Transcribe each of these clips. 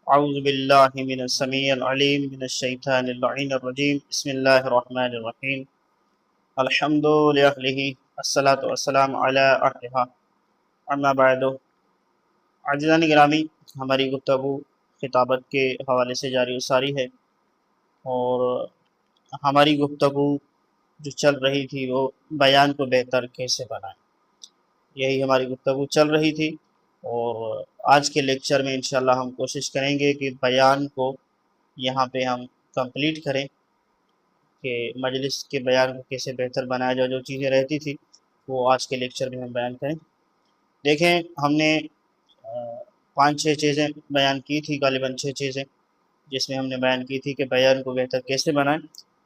اعوذ باللہ من السمیع العلیم من الشیطان اللعین الرجیم بسم اللہ الرحمن الرحیم الحمد للہ الصلاۃ والسلام علی اہلھا اما بعد۔ عزیزان گرامی، ہماری گفتگو خطابت کے حوالے سے جاری و ساری ہے، اور ہماری گفتگو جو چل رہی تھی وہ بیان کو بہتر کیسے بنائیں، یہی ہماری گفتگو چل رہی تھی۔ اور آج کے لیکچر میں انشاءاللہ ہم کوشش کریں گے کہ بیان کو یہاں پہ ہم کمپلیٹ کریں، کہ مجلس کے بیان کو کیسے بہتر بنایا جائے۔ جو چیزیں رہتی تھی وہ آج کے لیکچر میں ہم بیان کریں۔ دیکھیں، ہم نے 5-6 چیزیں بیان کی تھی، غالباً 6 چیزیں جس میں ہم نے بیان کی تھی کہ بیان کو بہتر کیسے بنائیں۔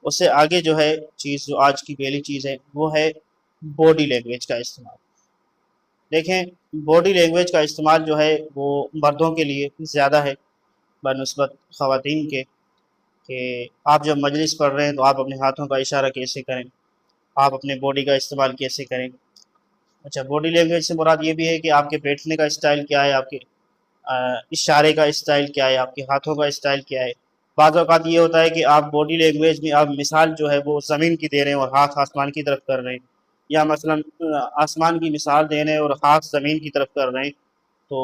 اس سے آگے جو ہے چیز، جو آج کی پہلی چیز ہے، وہ ہے باڈی لینگویج کا استعمال۔ دیکھیں، باڈی لینگویج کا استعمال جو ہے وہ مردوں کے لیے زیادہ ہے بنسبت خواتین کے، کہ آپ جب مجلس پڑھ رہے ہیں تو آپ اپنے ہاتھوں کا اشارہ کیسے کریں، آپ اپنے باڈی کا استعمال کیسے کریں۔ اچھا، باڈی لینگویج سے مراد یہ بھی ہے کہ آپ کے بیٹھنے کا اسٹائل کیا ہے، آپ کے اشارے کا اسٹائل کیا ہے، آپ کے ہاتھوں کا اسٹائل کیا ہے۔ بعض اوقات یہ ہوتا ہے کہ آپ باڈی لینگویج میں آپ مثال جو ہے وہ زمین کی دے رہے ہیں اور ہاتھ آسمان کی طرف کر رہے ہیں، یا مثلا آسمان کی مثال دے رہے ہیں اور ہاتھ زمین کی طرف کر رہے ہیں۔ تو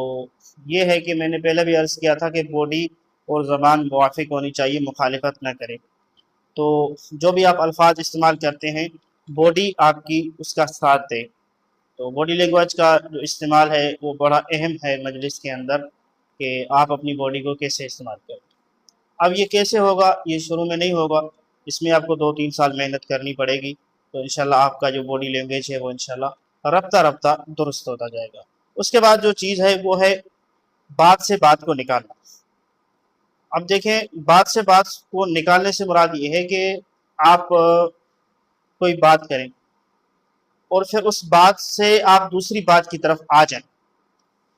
یہ ہے کہ میں نے پہلے بھی عرض کیا تھا کہ باڈی اور زبان موافق ہونی چاہیے، مخالفت نہ کرے۔ تو جو بھی آپ الفاظ استعمال کرتے ہیں، باڈی آپ کی اس کا ساتھ دے۔ تو باڈی لینگویج کا جو استعمال ہے وہ بڑا اہم ہے مجلس کے اندر، کہ آپ اپنی باڈی کو کیسے استعمال کریں۔ اب یہ کیسے ہوگا؟ یہ شروع میں نہیں ہوگا، اس میں آپ کو 2-3 سال محنت کرنی پڑے گی، تو انشاءاللہ آپ کا جو باڈی لینگویج ہے وہ انشاءاللہ رفتہ درست ہوتا جائے گا۔ اس کے بعد جو چیز ہے وہ ہے بات سے بات کو نکالنا۔ اب دیکھیں، بات سے بات کو نکالنے سے مراد یہ ہے کہ آپ کوئی بات کریں اور پھر اس بات سے آپ دوسری بات کی طرف آ جائیں۔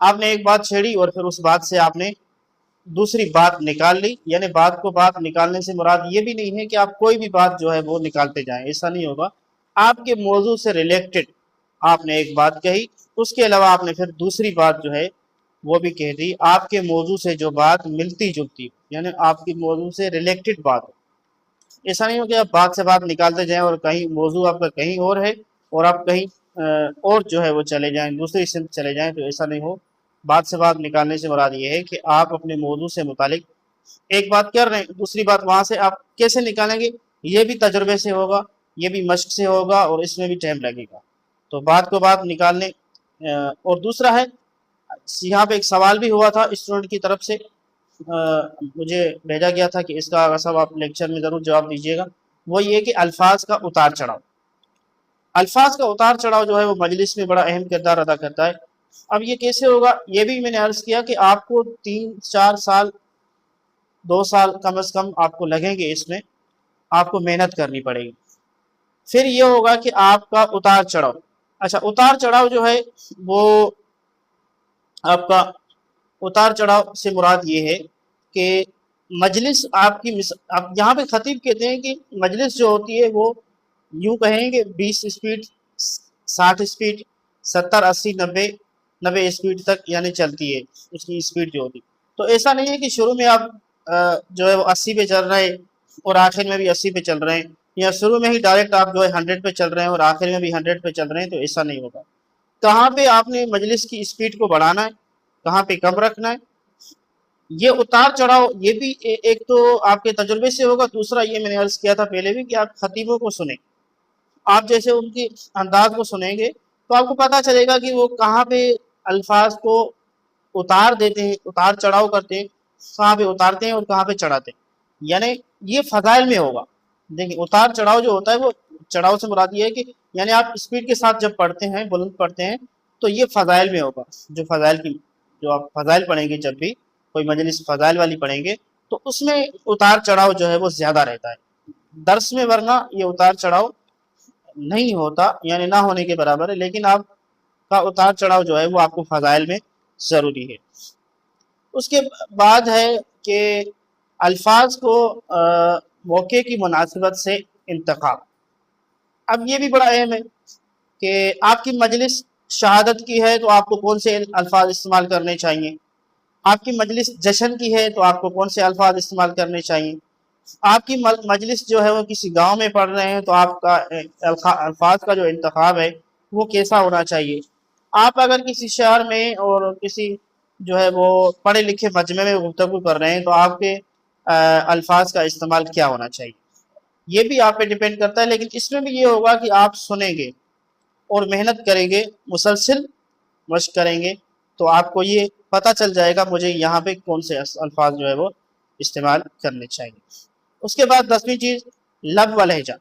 آپ نے ایک بات چھیڑی اور پھر اس بات سے آپ نے دوسری بات نکال لی، یعنی بات کو بات نکالنے سے مراد یہ بھی نہیں ہے کہ آپ کوئی بھی بات جو ہے وہ نکالتے جائیں، ایسا نہیں ہوگا۔ آپ کے موضوع سے ریلیکٹڈ آپ نے ایک بات کہی، اس کے علاوہ آپ نے پھر دوسری بات جو ہے وہ بھی کہہ دی، آپ کے موضوع سے جو بات ملتی جلتی، یعنی آپ کی موضوع سے ریلیکٹڈ بات ہو۔ ایسا نہیں ہو کہ آپ بات سے بات نکالتے جائیں اور کہیں موضوع آپ کا کہیں اور ہے اور آپ کہیں اور جو ہے وہ چلے جائیں، دوسری سمت چلے جائیں، تو ایسا نہیں ہو۔ بات سے بات نکالنے سے مراد یہ ہے کہ آپ اپنے موضوع سے متعلق ایک بات کر رہے ہیں، دوسری بات وہاں سے آپ کیسے نکالیں گے، یہ بھی تجربے سے ہوگا، یہ بھی مشق سے ہوگا، اور اس میں بھی ٹائم لگے گا۔ تو بات کو بات نکالنے اور دوسرا ہے، یہاں پہ ایک سوال بھی ہوا تھا اسٹوڈنٹ کی طرف سے، مجھے بھیجا گیا تھا کہ اس کا سب آپ لیکچر میں ضرور جواب دیجیے گا۔ وہ یہ کہ الفاظ کا اتار چڑھاؤ، الفاظ کا اتار چڑھاؤ جو ہے وہ مجلس میں بڑا اہم کردار ادا کرتا ہے۔ اب یہ کیسے ہوگا؟ یہ بھی میں نے عرض کیا کہ آپ کو 3-4 سال، 2 سال کم از کم آپ کو لگیں گے، اس میں آپ کو محنت کرنی پڑے گی۔ پھر یہ ہوگا کہ آپ کا اتار چڑھاؤ، اچھا اتار چڑھاؤ جو ہے وہ آپ کا اتار چڑھاؤ سے مراد یہ ہے کہ مجلس آپ کی آپ یہاں پہ خطیب کہتے ہیں کہ مجلس جو ہوتی ہے وہ یوں کہیں گے 20 اسپیڈ، 60 اسپیڈ، 70، 80، 90 اسپیڈ تک یعنی چلتی ہے اس کی اسپیڈ جو ہوتی۔ تو ایسا نہیں ہے کہ شروع میں آپ جو ہے وہ 80 پہ چل رہے ہیں اور آخر میں بھی 80 پہ چل رہے ہیں، یا شروع میں ہی ڈائریکٹ آپ جو ہے 100 پہ چل رہے ہیں اور آخر میں بھی 100 پہ چل رہے ہیں، تو ایسا نہیں ہوگا۔ کہاں پہ آپ نے مجلس کی اسپیڈ کو بڑھانا ہے، کہاں پہ کم رکھنا ہے، یہ اتار چڑھاؤ یہ بھی ایک تو آپ کے تجربے سے ہوگا، دوسرا یہ میں نے عرض کیا تھا پہلے بھی کہ آپ خطیبوں کو سنیں، آپ جیسے ان کی انداز کو سنیں گے تو آپ کو پتہ چلے گا کہ وہ کہاں پہ الفاظ کو اتار دیتے ہیں، اتار چڑھاؤ کرتے ہیں، کہاں پہ اتارتے ہیں اور کہاں پہ چڑھاتے ہیں، یعنی یہ فضائل میں ہوگا۔ دیکھیں، اتار چڑھاؤ جو ہوتا ہے وہ چڑھاؤ سے مراد یہ ہے کہ یعنی آپ اسپیڈ کے ساتھ جب پڑھتے ہیں، بلند پڑھتے ہیں، تو یہ فضائل میں ہوگا۔ جو فضائل کی، جو آپ فضائل پڑھیں گے، جب بھی کوئی مجلس فضائل والی پڑھیں گے تو اس میں اتار چڑھاؤ جو ہے وہ زیادہ رہتا ہے۔ درس میں ورنہ یہ اتار چڑھاؤ نہیں ہوتا، یعنی نہ ہونے کے برابر ہے، لیکن آپ کا اتار چڑھاؤ جو ہے وہ آپ کو فضائل میں ضروری ہے۔ اس کے بعد ہے کہ الفاظ کو موقع کی مناسبت سے انتخاب۔ اب یہ بھی بڑا اہم ہے کہ آپ کی مجلس شہادت کی ہے تو آپ کو کون سے الفاظ استعمال کرنے چاہیے، آپ کی مجلس جشن کی ہے تو آپ کو کون سے الفاظ استعمال کرنے چاہیے، آپ کی مجلس جو ہے وہ کسی گاؤں میں پڑھ رہے ہیں تو آپ کا الفاظ کا جو انتخاب ہے وہ کیسا ہونا چاہیے، آپ اگر کسی شہر میں اور کسی جو ہے وہ پڑھے لکھے مجمع میں گفتگو کر رہے ہیں تو آپ کے الفاظ کا استعمال کیا ہونا چاہیے، یہ بھی آپ پہ ڈیپینڈ کرتا ہے۔ لیکن اس میں بھی یہ ہوگا کہ آپ سنیں گے اور محنت کریں گے، مسلسل مشق کریں گے تو آپ کو یہ پتہ چل جائے گا مجھے یہاں پہ کون سے الفاظ جو ہے وہ استعمال کرنے چاہیے۔ اس کے بعد 10ویں چیز لب و لہجہ۔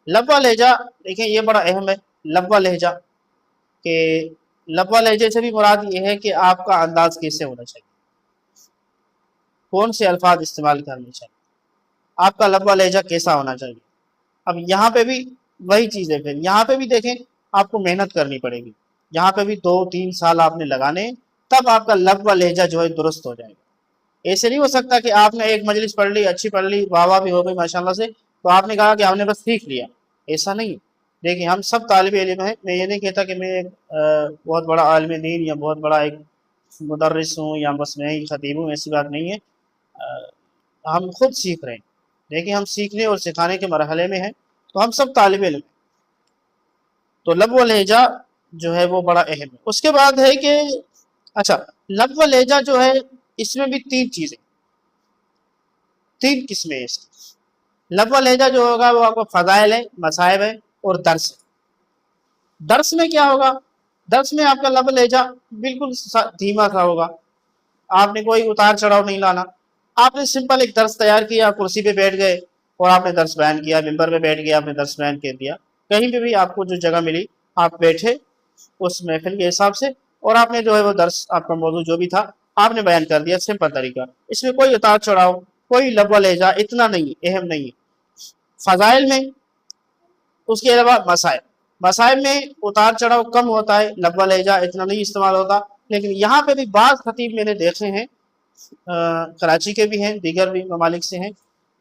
لب و لہجہ دیکھیں یہ بڑا اہم ہے، لب و لہجہ کہ لب و لہجے سے بھی مراد یہ ہے کہ آپ کا انداز کیسے ہونا چاہیے، کون سے الفاظ استعمال کرنے چاہیے، آپ کا لب و لہجہ کیسا ہونا چاہیے۔ اب یہاں پہ بھی وہی چیز ہے، پھر یہاں پہ بھی دیکھیں آپ کو محنت کرنی پڑے گی، یہاں پہ بھی 2-3 سال آپ نے لگانے تب آپ کا لب و لہجہ جو ہے درست ہو جائے گا۔ ایسے نہیں ہو سکتا کہ آپ نے ایک مجلس پڑھ لی، اچھی پڑھ لی، واہ واہ بھی ہو گئی ماشاءاللہ سے، تو آپ نے کہا کہ ہم نے بس سیکھ لیا، ایسا نہیں۔ دیکھیں ہم سب طالب علم ہیں، میں یہ نہیں کہتا کہ میں بہت بڑا عالم دین یا بہت بڑا ایک مدرس ہوں یا بس میں ہی خطیب ہوں، ایسی بات نہیں ہے، ہم خود سیکھ رہے ہیں۔ دیکھیں ہم سیکھنے اور سکھانے کے مرحلے میں ہیں تو ہم سب طالب علم ہیں، تو لب و لہجہ جو ہے وہ بڑا اہم ہے۔ اس کے بعد ہے کہ اچھا لب و لہجہ جو ہے اس میں بھی 3 قسمیں ہیں اس کی۔ لب و لہجہ جو ہوگا وہ آپ کو فضائل ہے، مصائب ہے اور درس ہے۔ درس میں کیا ہوگا، درس میں آپ کا لب و لہجہ بالکل دھیما سا ہوگا، آپ نے کوئی اتار چڑھاؤ نہیں لانا، آپ نے سمپل ایک درس تیار کیا، کرسی پہ بیٹھ گئے اور آپ نے درس بیان کیا، ممبر پہ بیٹھ گیا آپ نے درس بیان کر دیا، کہیں پہ بھی آپ کو جو جگہ ملی آپ بیٹھے اس محفل کے حساب سے اور آپ نے جو ہے وہ درس آپ کا موضوع جو بھی تھا آپ نے بیان کر دیا، سمپل طریقہ، اس میں کوئی اتار چڑھاؤ کوئی لب و لہجہ اتنا نہیں، اہم نہیں ہے۔ فضائل میں اس کے علاوہ مسائل میں اتار چڑھاؤ کم ہوتا ہے، لب و لہجہ اتنا نہیں استعمال ہوتا، لیکن یہاں پہ بھی بعض خطیب میں نے دیکھے ہیں کراچی کے بھی ہیں دیگر بھی ممالک سے ہیں،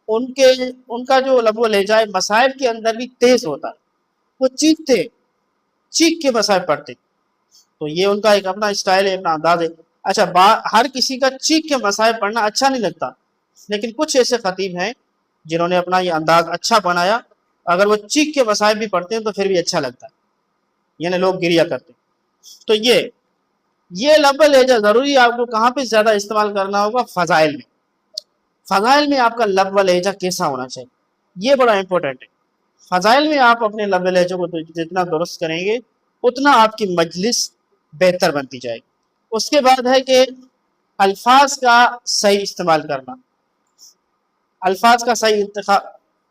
ان کا جو لب و لہجہ ہے مسائل کے اندر بھی تیز ہوتا ہے، وہ چیخ کے مسائل پڑھتے، تو یہ ان کا ایک اپنا اسٹائل ہے، اپنا انداز ہے۔ اچھا ہر کسی کا چیخ کے مسائل پڑھنا اچھا نہیں لگتا، لیکن کچھ ایسے خطیب ہیں جنہوں نے اپنا یہ انداز اچھا بنایا، اگر وہ چیخ کے مسائل بھی پڑھتے ہیں تو پھر بھی اچھا لگتا ہے، یعنی لوگ گریا کرتے ہیں۔ تو یہ لب و لہجہ ضروری آپ کو کہاں پہ زیادہ استعمال کرنا ہوگا، فضائل میں۔ فضائل میں آپ کا لب و لہجہ کیسا ہونا چاہیے، یہ بڑا امپورٹنٹ ہے۔ فضائل میں آپ اپنے لب و لہجے کو جتنا درست کریں گے اتنا آپ کی مجلس بہتر بنتی جائے گی۔ اس کے بعد ہے کہ الفاظ کا صحیح استعمال کرنا، الفاظ کا صحیح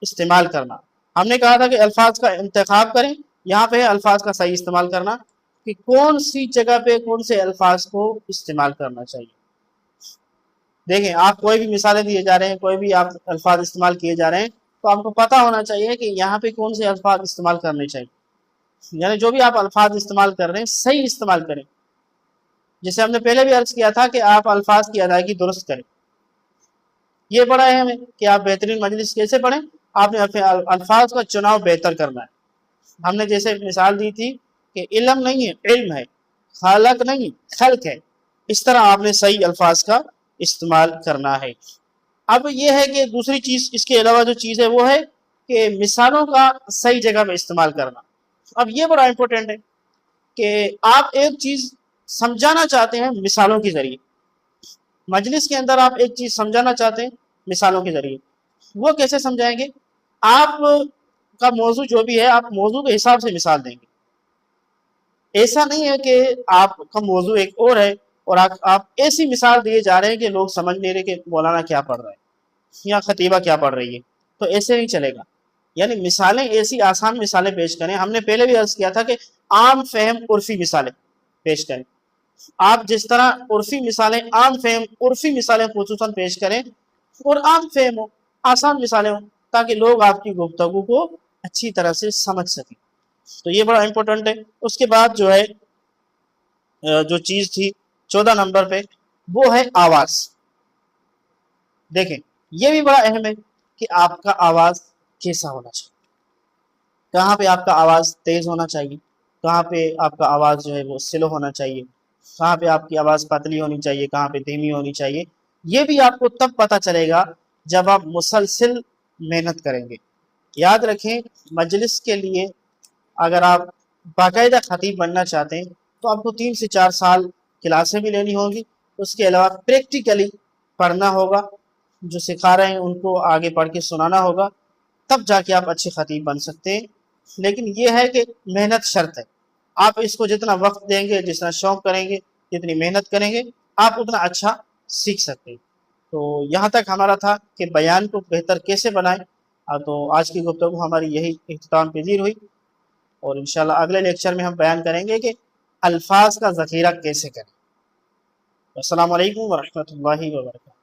استعمال کرنا، ہم نے کہا تھا کہ الفاظ کا انتخاب کریں، یہاں پہ ہے الفاظ کا صحیح استعمال کرنا کہ کون سی جگہ پہ کون سے الفاظ کو استعمال کرنا چاہیے۔ دیکھیں آپ کوئی بھی مثالیں دیے جا رہے ہیں، کوئی بھی آپ الفاظ استعمال کیے جا رہے ہیں تو آپ کو پتہ ہونا چاہیے کہ یہاں پہ کون سے الفاظ استعمال کرنے چاہیے، یعنی جو بھی آپ الفاظ استعمال کر رہے ہیں صحیح استعمال کریں، جسے ہم نے پہلے بھی عرض کیا تھا کہ آپ الفاظ کی ادائیگی درست کریں، یہ بڑا اہم ہے کہ آپ بہترین مجلس کیسے پڑھیں، آپ نے اپنے الفاظ کا چناؤ بہتر کرنا ہے۔ ہم نے جیسے مثال دی تھی کہ علم نہیں ہے علم ہے، خالق نہیں خلق ہے، اس طرح آپ نے صحیح الفاظ کا استعمال کرنا ہے۔ اب یہ ہے کہ دوسری چیز اس کے علاوہ جو چیز ہے وہ ہے کہ مثالوں کا صحیح جگہ میں استعمال کرنا۔ اب یہ بڑا امپورٹنٹ ہے کہ آپ ایک چیز سمجھانا چاہتے ہیں مثالوں کے ذریعے، مجلس کے اندر آپ ایک چیز سمجھانا چاہتے ہیں مثالوں کے ذریعے، وہ کیسے سمجھائیں گے، آپ کا موضوع جو بھی ہے آپ موضوع کے حساب سے مثال دیں گے، ایسا نہیں ہے کہ آپ کا موضوع ایک اور ہے اور آپ ایسی مثال دیے جا رہے ہیں کہ لوگ سمجھ نہیں رہے کہ مولانا کیا پڑھ رہا ہے یا خطیبہ کیا پڑھ رہی ہے، تو ایسے نہیں چلے گا، یعنی مثالیں ایسی آسان مثالیں پیش کریں۔ ہم نے پہلے بھی عرض کیا تھا کہ عام فہم عرفی مثالیں پیش کریں، آپ جس طرح عرفی مثالیں عام فہم عرفی مثالیں خصوصاً پیش کریں اور عام فہم ہو آسان مثالیں ہوں تاکہ لوگ آپ کی گفتگو کو اچھی طرح سے سمجھ سکیں، تو یہ بڑا امپورٹنٹ ہے۔ اس کے بعد جو ہے جو چیز تھی 14 نمبر پہ وہ ہے آواز۔ دیکھیں یہ بھی بڑا اہم ہے کہ آپ کا آواز کیسا ہونا چاہیے، کہاں پہ آپ کا آواز تیز ہونا چاہیے، کہاں پہ آپ کا آواز جو ہے وہ سلو ہونا چاہیے، کہاں پہ آپ کی آواز پتلی ہونی چاہیے، کہاں پہ دھیمی ہونی چاہیے، یہ بھی آپ کو تب پتہ چلے گا جب آپ مسلسل محنت کریں گے۔ یاد رکھیں، مجلس کے لیے اگر آپ باقاعدہ خطیب بننا چاہتے ہیں تو آپ کو 3 سے 4 سال کلاسیں بھی لینی ہوگی، اس کے علاوہ پریکٹیکلی پڑھنا ہوگا، جو سکھا رہے ہیں ان کو آگے پڑھ کے سنانا ہوگا، تب جا کے آپ اچھے خطیب بن سکتے ہیں۔ لیکن یہ ہے کہ محنت شرط ہے، آپ اس کو جتنا وقت دیں گے، جتنا شوق کریں گے، جتنی محنت کریں گے، آپ اتنا اچھا سیکھ سکتے ہیں۔ تو یہاں تک ہمارا تھا کہ بیان کو بہتر کیسے بنائیں، تو آج کی گفتگو ہماری یہی اختتام پذیر ہوئی، اور انشاءاللہ اگلے لیکچر میں ہم بیان کریں گے کہ الفاظ کا ذخیرہ کیسے کریں۔ السلام علیکم ورحمۃ اللہ وبرکاتہ۔